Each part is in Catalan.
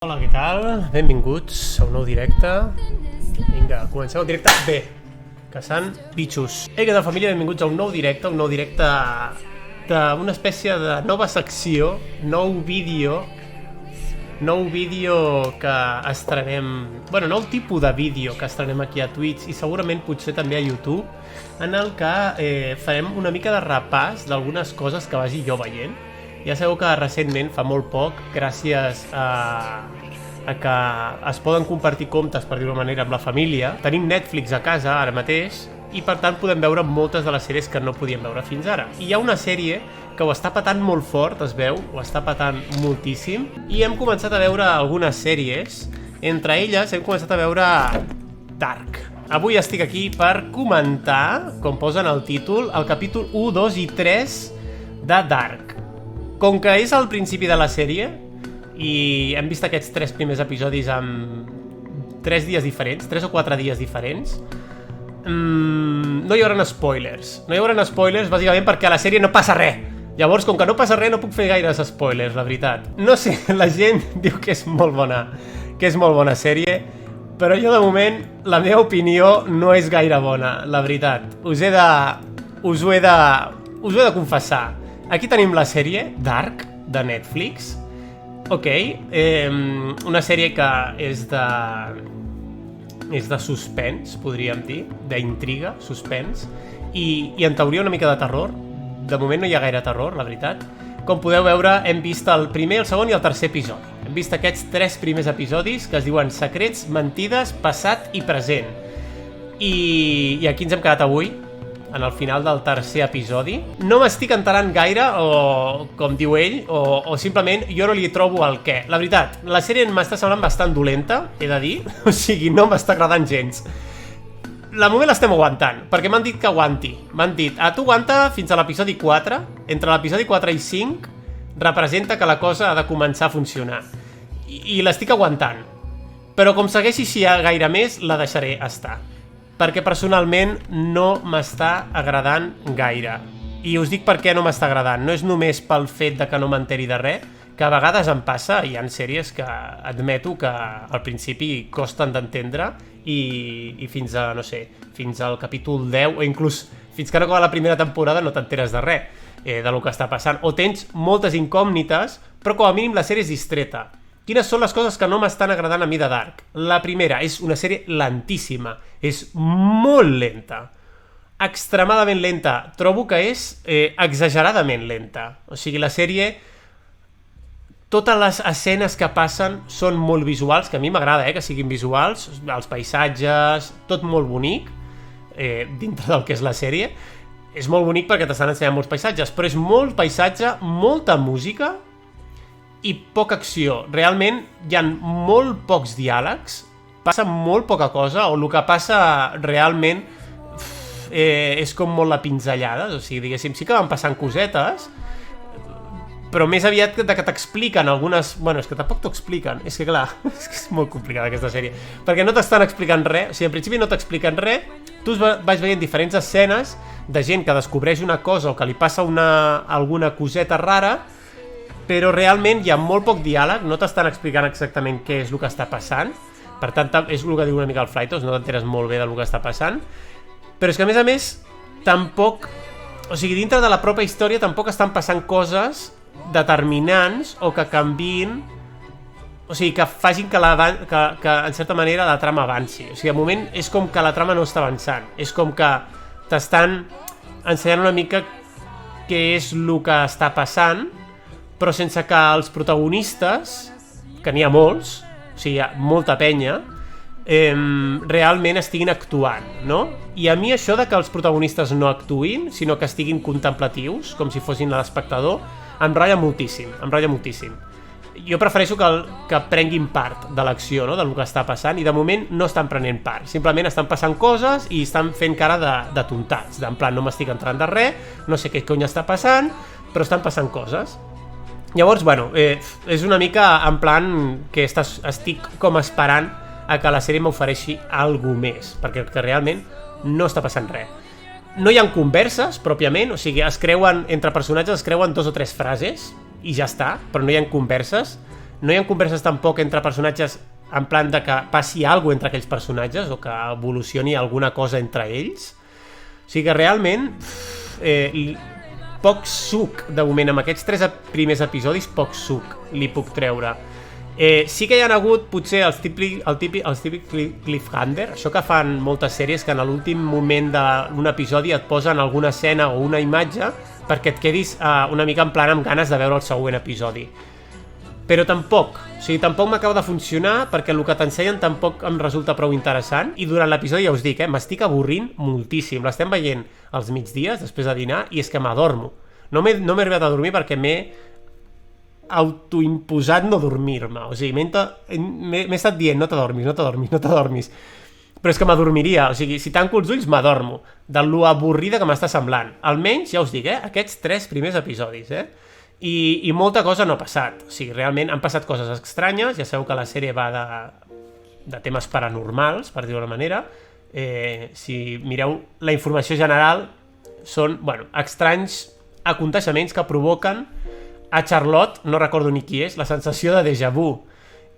Hola, què tal? Benvinguts a un nou directe. Vinga, comencem el directe bé, caçant bitxos. Ei, què tal, família? Benvinguts a un nou directe d'una espècie de nova secció, nou vídeo que estrenem, bueno, nou tipus de vídeo que estrenem aquí a Twitch i segurament potser també a YouTube, en el que farem una mica de repàs d'algunes coses que vagi jo veient. Ja sabeu que recentment, fa molt poc, gràcies a que es poden compartir comptes, per dir-ho d'una manera, amb la família, tenim Netflix a casa ara mateix i per tant podem veure moltes de les sèries que no podíem veure fins ara. I hi ha una sèrie que ho està patant molt fort, es veu, ho està patant moltíssim, i hem començat a veure algunes sèries, entre elles hem començat a veure Dark. Avui estic aquí per comentar, com posen el títol, el capítol 1, 2 i 3 de Dark. Com que és al principi de la sèrie i hem vist aquests 3 primers episodis amb 3 dies diferents, 3 o 4 dies diferents, no hi haurà spoilers. No hi haurà spoilers bàsicament perquè a la sèrie no passa res. Llavors, com que no passa res, no puc fer gaires spoilers, la veritat. No sé, la gent diu que és molt bona sèrie, però jo de moment la meva opinió no és gaire bona, la veritat. Us ho he de confessar. Aquí tenim la sèrie Dark, de Netflix. Ok, una sèrie que és de suspens, podríem dir, d'intriga, suspens, i en teoria una mica de terror. De moment no hi ha gaire terror, la veritat. Com podeu veure, hem vist el primer, el segon i el tercer episodi. Hem vist aquests 3 primers episodis que es diuen Secrets, Mentides, Passat i Present. I aquí ens hem quedat avui, en el final del tercer episodi. No m'estic enterant gaire, o com diu ell, o simplement jo no li trobo el què. La veritat, la sèrie m'està semblant bastant dolenta, he de dir, o sigui, no m'està agradant gens. La moment l'estem aguantant, perquè m'han dit que aguanti. M'han dit, tu aguanta fins a l'episodi 4, entre l'episodi 4 i 5 representa que la cosa ha de començar a funcionar. I l'estic aguantant. Però com segueixi així gaire més, la deixaré estar. Perquè personalment no m'està agradant gaire. I us dic per què no m'està agradant. No és només pel fet de que no m'enteri de res, que a vegades em passa, hi ha sèries que admeto que al principi costen d'entendre i fins a, no sé, fins al capítol 10 o inclús fins que no acaba la primera temporada no t'enteres de res de lo que està passant. O tens moltes incògnites, però com a mínim la sèrie és distreta. Quines són les coses que no m'estan agradant a mi de Dark? La primera, és una sèrie lentíssima. És molt lenta. Extremadament lenta. Trobo que és exageradament lenta. O sigui, la sèrie, totes les escenes que passen són molt visuals, que a mi m'agrada que siguin visuals, els paisatges, tot molt bonic, dintre del que és la sèrie. És molt bonic perquè t'estan ensenyant molts paisatges, però és molt paisatge, molta música i poca acció. Realment hi ha molt pocs diàlegs, passa molt poca cosa, o el que passa realment és com molt la pinzellada, o sigui, diguéssim, sí que van passant cosetes, però més aviat que t'expliquen algunes... Bueno, és que tampoc t'ho expliquen, és que clar, és molt complicada aquesta sèrie, perquè no t'estan explicant res, o sigui, al principi no t'expliquen res, tu vas veient diferents escenes de gent que descobreix una cosa o que li passa alguna coseta rara, però realment hi ha molt poc diàleg, no t'estan explicant exactament què és el que està passant, per tant, és el que diu una mica el Flytos, no t'enteres molt bé del que està passant, però és que a més, tampoc, o sigui, dintre de la pròpia història tampoc estan passant coses determinants o que canviïn, o sigui, que facin que en certa manera la trama avanci. O sigui, al moment és com que la trama no està avançant, és com que t'estan ensenyant una mica què és el que està passant, però sense que els protagonistes, que n'hi ha molts, o sigui, hi ha molta penya, realment estiguin actuant, no? I a mi això de que els protagonistes no actuïn, sinó que estiguin contemplatius, com si fossin l'espectador, em ratlla moltíssim, Jo prefereixo que prenguin part de l'acció, no?, del que està passant, i de moment no estan prenent part, simplement estan passant coses i estan fent cara de tontats, en plan, no m'estic entrant de res, no sé què cony està passant, però estan passant coses. Llavors, bueno, és una mica en plan que estic com esperant a que la sèrie m'ofereixi alguna més, perquè realment no està passant res. No hi ha converses, pròpiament, o sigui, entre personatges es creuen 2 o 3 frases, i ja està, però no hi ha converses. no hi ha converses tampoc entre personatges en plan de que passi alguna cosa entre aquells personatges o que evolucioni alguna cosa entre ells. O sigui que realment poc suc de moment amb aquests 3 primers episodis, poc suc li puc treure. Sí que hi ha hagut potser el típic cliffhanger, això que fan moltes sèries, que en l'últim moment d'un episodi et posen alguna escena o una imatge perquè et quedis una mica en plan amb ganes de veure el següent episodi. Però tampoc m'acaba de funcionar perquè el que t'ensenyen tampoc em resulta prou interessant, i durant l'episodi ja us dic, m'estic avorrint moltíssim. L'estem veient als migdies, després de dinar, i és que m'adormo. No m'he arribat a dormir perquè m'he autoimposat no dormir-me. O sigui, m'he estat dient no t'adormis. Però és que m'adormiria. O sigui, si tanco els ulls m'adormo de lo avorrida que m'està semblant. Almenys, ja us dic, aquests 3 primers episodis, I molta cosa no ha passat. O sigui, realment han passat coses estranyes. Ja sabeu que la sèrie va de temes paranormals, per dir-ho d'una manera. Si mireu la informació general, són, estranys aconteixements que provoquen a Charlotte, no recordo ni qui és, la sensació de déjà vu,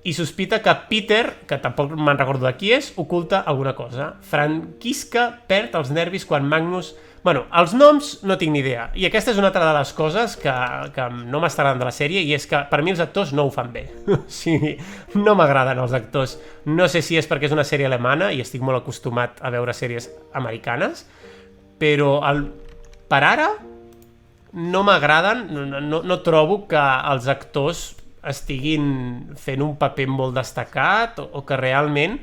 i sospita que Peter, que tampoc me'n recordo de qui és, oculta alguna cosa. Francisca perd els nervis quan Magnus... Bueno, els noms no tinc ni idea, i aquesta és una altra de les coses que no m'està agradant de la sèrie, i és que per mi els actors no ho fan bé. O sigui, no m'agraden els actors. No sé si és perquè és una sèrie alemana i estic molt acostumat a veure sèries americanes, però per ara no m'agraden, no trobo que els actors estiguin fent un paper molt destacat o que realment,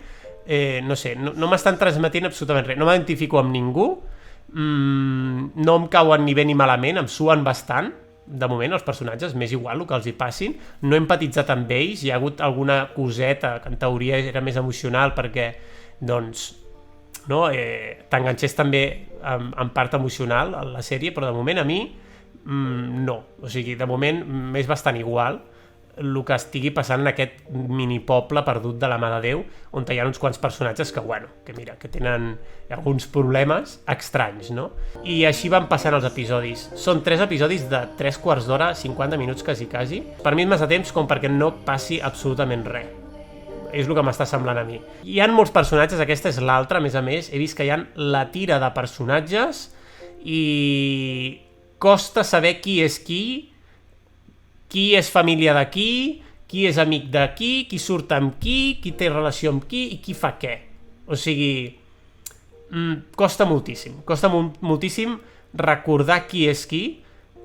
no sé, no m'estan transmetint absolutament res. No m'identifico amb ningú, no em cauen ni bé ni malament, em suen bastant, de moment, els personatges, m'és igual el que els hi passin. No he empatitzat amb ells, hi ha hagut alguna coseta que en teoria era més emocional perquè, doncs, no, t'enganxés també en part emocional a la sèrie, però de moment a mi no, o sigui, de moment m'és bastant igual el que estigui passant en aquest minipoble perdut de la mà de Déu, on hi ha uns quants personatges que tenen alguns problemes estranys, no? I així van passant els episodis. Són 3 episodis de 3 quarts d'hora, 50 minuts quasi. Per mi és massa temps com perquè no passi absolutament res. És el que m'està semblant a mi. Hi ha molts personatges, aquesta és l'altra, a més, he vist que hi ha la tira de personatges i costa saber qui és qui és família de qui és amic de qui surt amb qui té relació amb qui i qui fa què. O sigui, costa moltíssim recordar qui és qui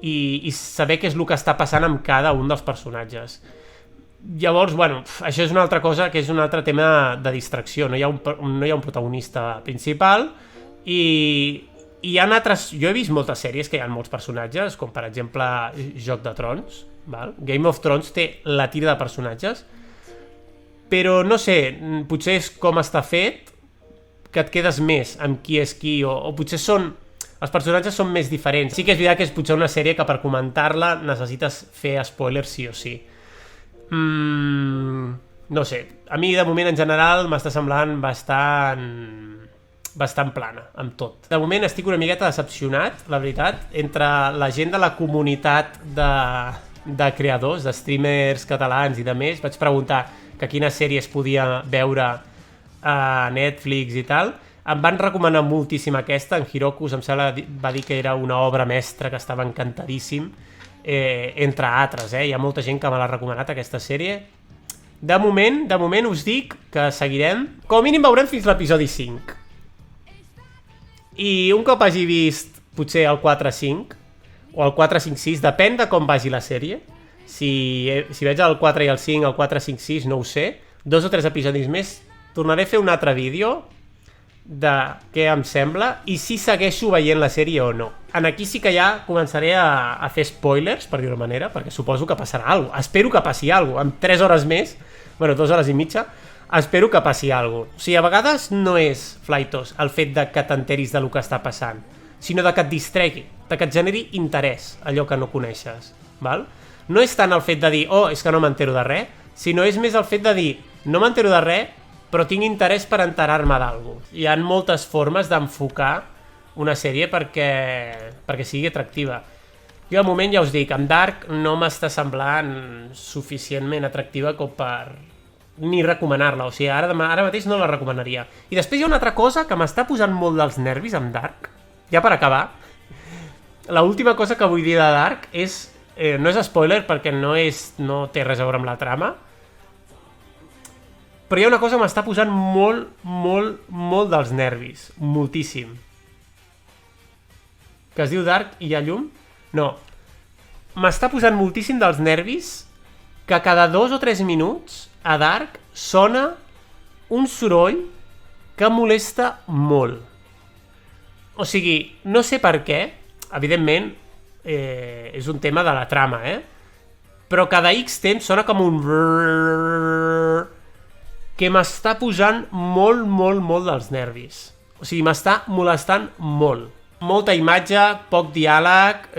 i saber què és el que està passant amb cada un dels personatges. Llavors, això és una altra cosa que és un altre tema de distracció. No hi ha un protagonista principal i hi ha altres... Jo he vist moltes sèries que hi ha molts personatges, com per exemple Joc de Trons, val? Game of Thrones té la tira de personatges, però no sé, potser és com està fet, que et quedes més amb qui és qui, o potser els personatges són més diferents. Sí que és veritat que és potser una sèrie que per comentar-la necessites fer spoilers sí o sí. No sé, a mi de moment en general m'està semblant bastant plana amb tot. De moment estic una miqueta decepcionat, la veritat, entre la gent de la comunitat de creadors, de streamers catalans i de més. Vaig preguntar que quines sèries podia veure a Netflix i tal. Em van recomanar moltíssim aquesta, en Hirokus em sembla va dir que era una obra mestra, que estava encantadíssim, entre altres, hi ha molta gent que me l'ha recomanat aquesta sèrie. De moment us dic que seguirem, com a mínim veurem fins l'episodi 5. I un cop hagi vist potser el 4-5 o el 4-5-6, depèn de com vagi la sèrie. Si veig el 4 i el 5, el 4-5-6, no ho sé, 2 o 3 episodis més, tornaré a fer un altre vídeo de què em sembla i si segueixo veient la sèrie o no. En aquí sí que ja començaré a fer spoilers, per dir-ho manera, perquè suposo que passarà alguna cosa. Espero que passi alguna cosa. En 3 hores més, 2 hores i mitja, espero que passi alguna cosa. O sigui, a vegades no és, Flaitos, el fet de que t'enteris del que està passant, sinó de que et distregui, de que et generi interès allò que no coneixes, val? No és tant el fet de dir, és que no m'entero de res, sinó és més el fet de dir, no m'entero de res, però tinc interès per enterar-me d'alguna cosa. Hi ha moltes formes d'enfocar una sèrie perquè sigui atractiva. Jo de moment ja us dic, amb Dark no m'està semblant suficientment atractiva com per ni recomanar-la, o sigui, ara mateix no la recomanaria. I després hi ha una altra cosa que m'està posant molt dels nervis amb Dark, ja per acabar. L'última cosa que vull dir de Dark és, no és spoiler perquè no té res a veure amb la trama, però hi ha una cosa que m'està posant molt dels nervis, moltíssim. Que es diu Dark i hi ha llum? No. M'està posant moltíssim dels nervis que cada 2 o 3 minuts a Dark sona un soroll que molesta molt. O sigui, no sé per què, evidentment és un tema de la trama, però cada X temps sona com un que m'està posant molt dels nervis. O sigui, m'està molestant molt. Molta imatge, poc diàleg,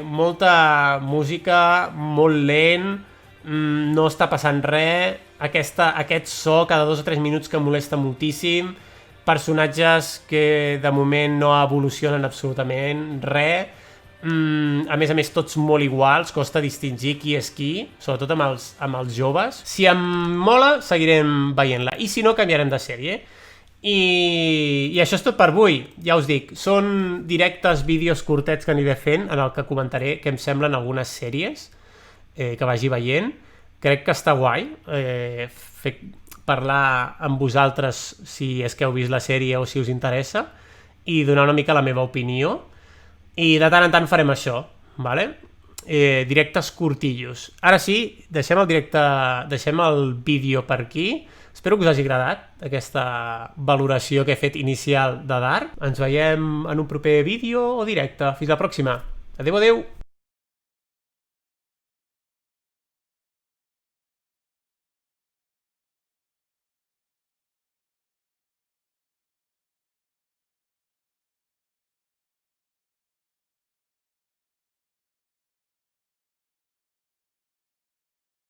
molta música, molt lent, no està passant res, aquest so cada 2 o 3 minuts que molesta moltíssim, personatges que de moment no evolucionen absolutament res, a més tots molt iguals, costa distingir qui és qui, sobretot amb els joves. Si em mola, seguirem veient-la, i si no, canviarem de sèrie. I això és tot per avui, ja us dic, són directes vídeos curtets que aniré fent en el que comentaré què em semblen algunes sèries que vagi veient. Crec que està guai parlar amb vosaltres si és que heu vist la sèrie o si us interessa i donar una mica la meva opinió, i de tant en tant farem això, vale? Directes curtillos. Ara sí, deixem el vídeo per aquí. Espero que us hagi agradat aquesta valoració que he fet inicial de Dark. Ens veiem en un proper vídeo o directe. Fins la pròxima. Adéu.